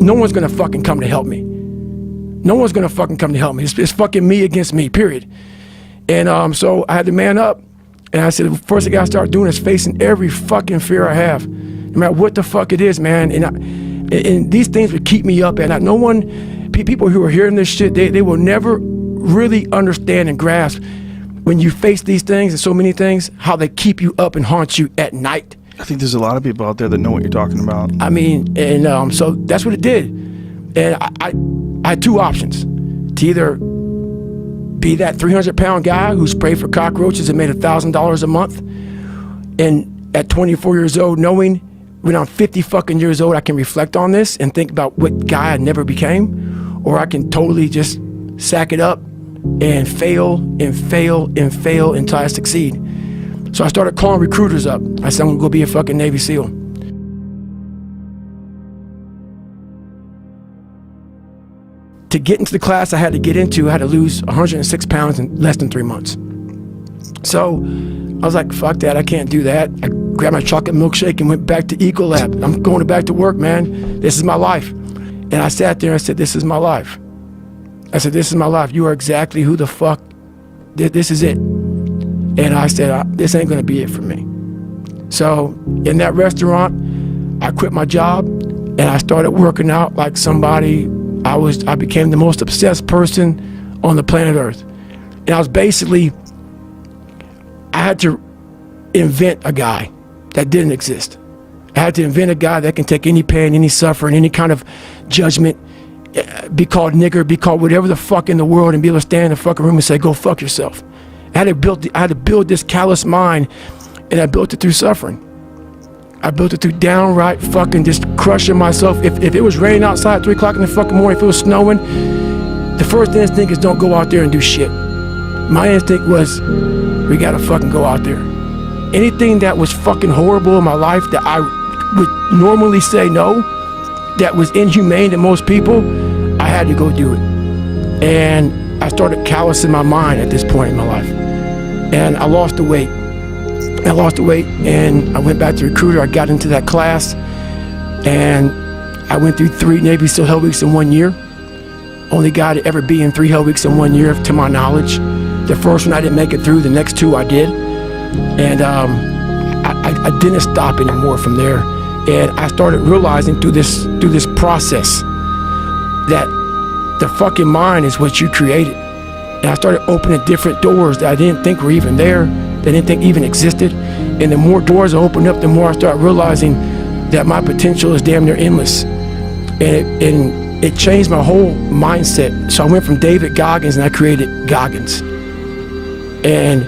no one's gonna fucking come to help me. No one's gonna fucking come to help me. It's fucking me against me, period. And so I had to man up. And I said, the first thing I gotta start doing is facing every fucking fear I have, no matter what the fuck it is, man. And these things would keep me up at night. No one, people who are hearing this shit, they will never really understand and grasp when you face these things and so many things, how they keep you up and haunt you at night. I think there's a lot of people out there that know what you're talking about. I mean, and so that's what it did. And I had two options: to either be that 300-pound guy who sprayed for cockroaches and made $1,000 a month, and at 24 years old, knowing when I'm 50 fucking years old, I can reflect on this and think about what guy I never became, or I can totally just sack it up and fail and fail and fail until I succeed. So I started calling recruiters up. I said, I'm gonna go be a fucking Navy SEAL. To get into the class I had to get into, I had to lose 106 pounds in less than 3 months. So I was like, fuck that, I can't do that. I grabbed my chocolate milkshake and went back to Ecolab. I'm going back to work, man. This is my life. And I sat there and I said, this is my life. I said, this is my life. You are exactly who the fuck, this is it. And I said, this ain't gonna be it for me. So in that restaurant, I quit my job and I started working out like somebody. I became the most obsessed person on the planet Earth. And I was basically, I had to invent a guy that didn't exist. I had to invent a guy that can take any pain, any suffering, any kind of judgment, be called nigger, be called whatever the fuck in the world, and be able to stand in the fucking room and say, go fuck yourself. I had to build this callous mind, and I built it through suffering. I built it through downright fucking just crushing myself. If it was raining outside at 3 o'clock in the fucking morning, if it was snowing, the first instinct is don't go out there and do shit. My instinct was, we gotta fucking go out there. Anything that was fucking horrible in my life that I would normally say no, that was inhumane to most people, I had to go do it. And I started callousing my mind at this point in my life. And I lost the weight. And I went back to recruiter. I got into that class and I went through 3 Navy SEAL Hell Weeks in 1 year. Only guy to ever be in 3 Hell Weeks in 1 year, to my knowledge. The first one I didn't make it through, the next 2 I did. And I didn't stop anymore from there. And I started realizing through this process that the fucking mind is what you created. And I started opening different doors that I didn't think were even there, that I didn't think even existed. And the more doors I opened up, the more I started realizing that my potential is damn near endless. And it changed my whole mindset. So I went from David Goggins and I created Goggins. And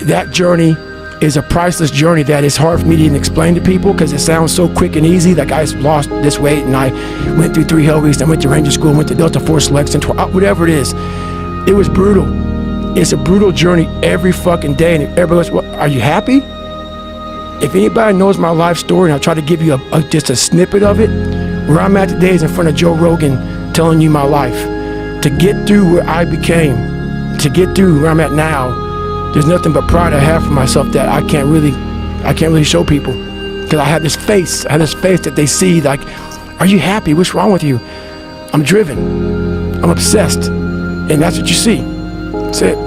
that journey is a priceless journey that is hard for me to even explain to people because it sounds so quick and easy. Like I lost this weight and I went through 3 Hell Weeks, I went to Ranger School, went to Delta Force Selection, whatever it is. It was brutal. It's a brutal journey every fucking day. And everybody goes, well, are you happy? If anybody knows my life story, and I'll try to give you just a snippet of it, where I'm at today is in front of Joe Rogan telling you my life. To get through where I became, to get through where I'm at now, there's nothing but pride I have for myself that I can't really show people. Because I have this face that they see like, are you happy? What's wrong with you? I'm driven, I'm obsessed. And that's what you see. That's it.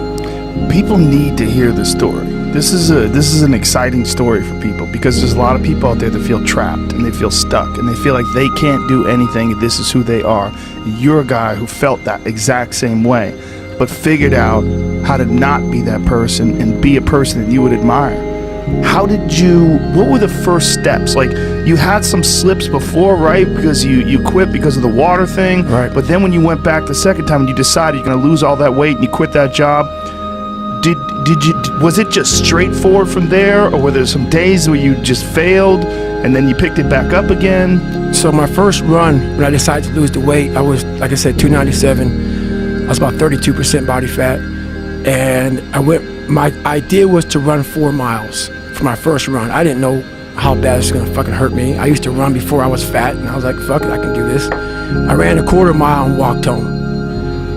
People need to hear this story. This is an exciting story for people because there's a lot of people out there that feel trapped and they feel stuck and they feel like they can't do anything. This is who they are. You're a guy who felt that exact same way, but figured out how to not be that person and be a person that you would admire. What were the first steps? Like, you had some slips before, right? Because you quit because of the water thing. Right. But then when you went back the second time and you decided you're going to lose all that weight and you quit that job, was it just straightforward from there? Or were there some days where you just failed and then you picked it back up again? So my first run, when I decided to lose the weight, I was, like I said, 297. I was about 32% body fat. And my idea was to run 4 miles for my first run. I didn't know how bad it's gonna fucking hurt me. I used to run before I was fat and I was like, fuck it, I can do this. I ran a 1/4 mile and walked home.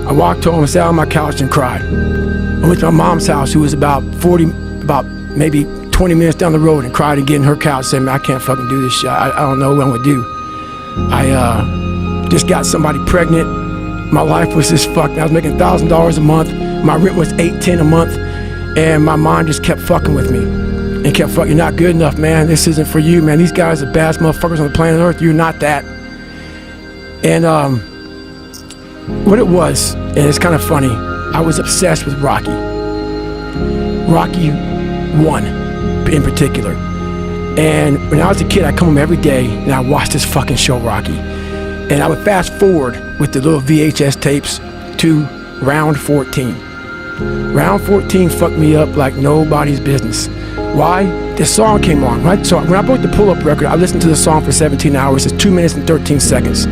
I walked home and sat on my couch and cried. I went to my mom's house, who was about maybe 20 minutes down the road, and cried again in her couch saying, man, I can't fucking do this shit. I don't know what I'm gonna do. just got somebody pregnant. My life was just fucked. I was making $1,000 a month. My rent was $810 a month, and my mind just kept fucking with me and kept fucking. You're not good enough, man. This isn't for you, man. These guys are the baddest motherfuckers on the planet Earth. You're not that. And what it was, and it's kind of funny, I was obsessed with Rocky 1 in particular. And when I was a kid, I'd come home every day and I watched this fucking show, Rocky. And I would fast forward with the little VHS tapes to round 14. Round 14 fucked me up like nobody's business. Why? This song came on, right? So when I bought the pull-up record, I listened to the song for 17 hours. It's 2 minutes and 13 seconds.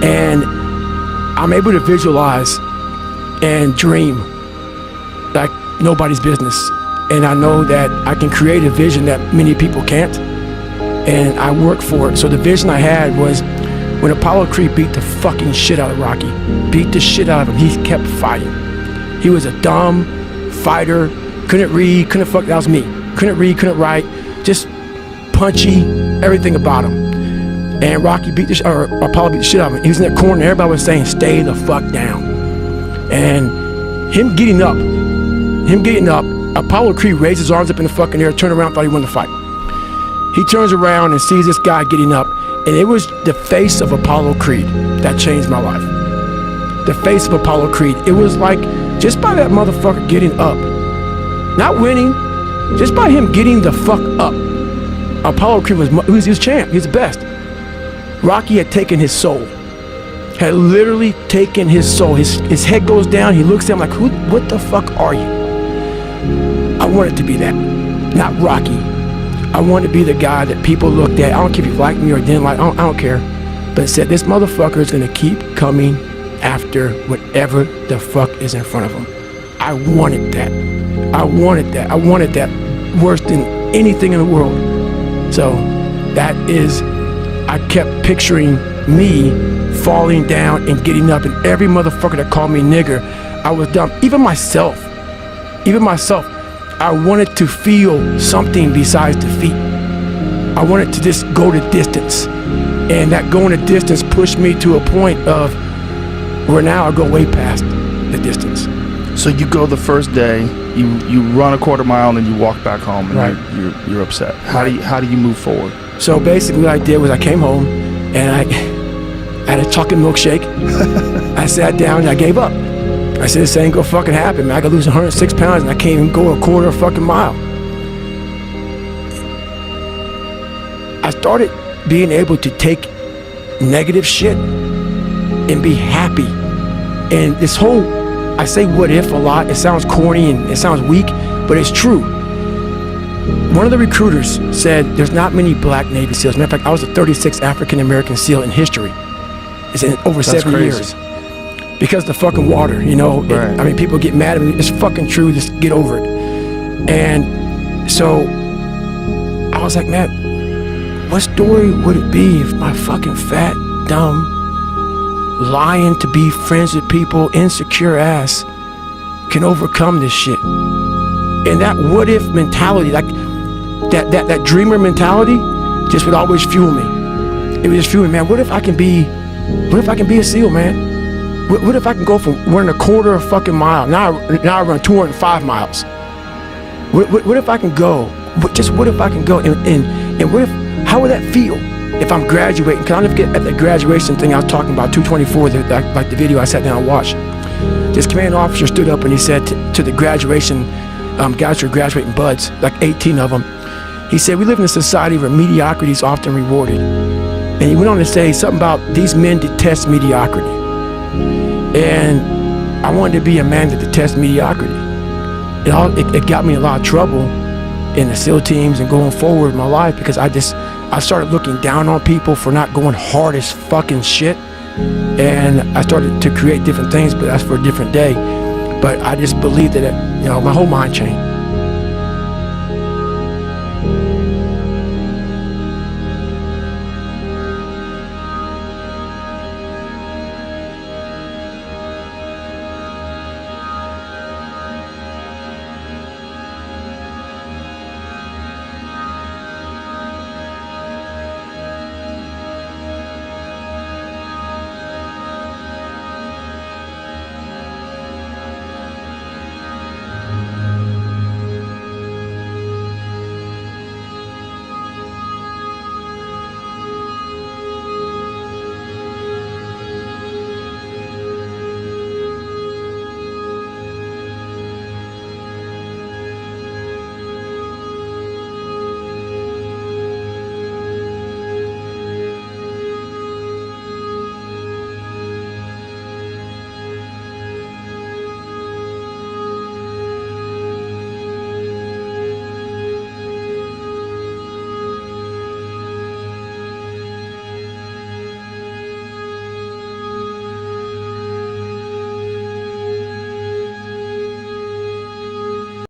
And I'm able to visualize and dream like nobody's business. And I know that I can create a vision that many people can't. And I work for it. So the vision I had was when Apollo Creed beat the fucking shit out of Rocky, beat the shit out of him, he kept fighting. He was a dumb fighter, couldn't read, that was me. Couldn't read, couldn't write, just punchy, everything about him. And Apollo beat the shit out of him. He was in that corner and everybody was saying, stay the fuck down. And him getting up, Apollo Creed raised his arms up in the fucking air, turned around, thought he won the fight. He turns around and sees this guy getting up, and it was the face of Apollo Creed that changed my life. The face of Apollo Creed. It was like, just by that motherfucker getting up, not winning, just by him getting the fuck up, Apollo Creed was his champ, he was the best. Rocky had taken his soul, had literally taken his soul. His head goes down, he looks at him like, what the fuck are you? I wanted to be that, not Rocky. I wanted to be the guy that people looked at. I don't care if you liked me or didn't like, I don't care. But said, this motherfucker is gonna keep coming after whatever the fuck is in front of him. I wanted that. I wanted that worse than anything in the world. So that is, I kept picturing me falling down and getting up, and every motherfucker that called me nigger, I was dumb. Even myself, I wanted to feel something besides defeat. I wanted to just go the distance. And that going the distance pushed me to a point of where now I go way past the distance. So you go the first day, you run a quarter mile, and you walk back home, and right. you're upset. How do you move forward? So basically what I did was I came home and I had a chocolate milkshake. I sat down and I gave up. I said, this ain't gonna fucking happen, man. I gotta lose 106 pounds and I can't even go a quarter of a fucking mile. I started being able to take negative shit and be happy. And this whole, I say what if a lot, it sounds corny and it sounds weak, but it's true. One of the recruiters said there's not many black Navy SEALs. Matter of fact, I was the 36th African-American SEAL in history. It's in over 7 years. Because the fucking water, you know, right. I mean, people get mad at me. It's fucking true. Just get over it. And so I was like, man, what story would it be if my fucking fat, dumb, lying to be friends with people, insecure ass can overcome this shit? And that what if mentality, like that dreamer mentality, just would always fuel me. It would just fuel me, man. What if I can be a SEAL, man? What if I can go from running a quarter of a fucking mile, now I run 205 miles. What if I can go, what if I can go, and what if, how would that feel if I'm graduating? Can I never get at the graduation thing I was talking about, 224, like the video I sat down and watched. This commanding officer stood up and he said to the graduation, guys who are graduating buds, like 18 of them, he said, we live in a society where mediocrity is often rewarded. And he went on to say something about these men detest mediocrity. And I wanted to be a man that detests mediocrity. It got me in a lot of trouble in the SEAL teams and going forward in my life, because I started looking down on people for not going hard as fucking shit. And I started to create different things, but that's for a different day. But I just believed that, my whole mind changed.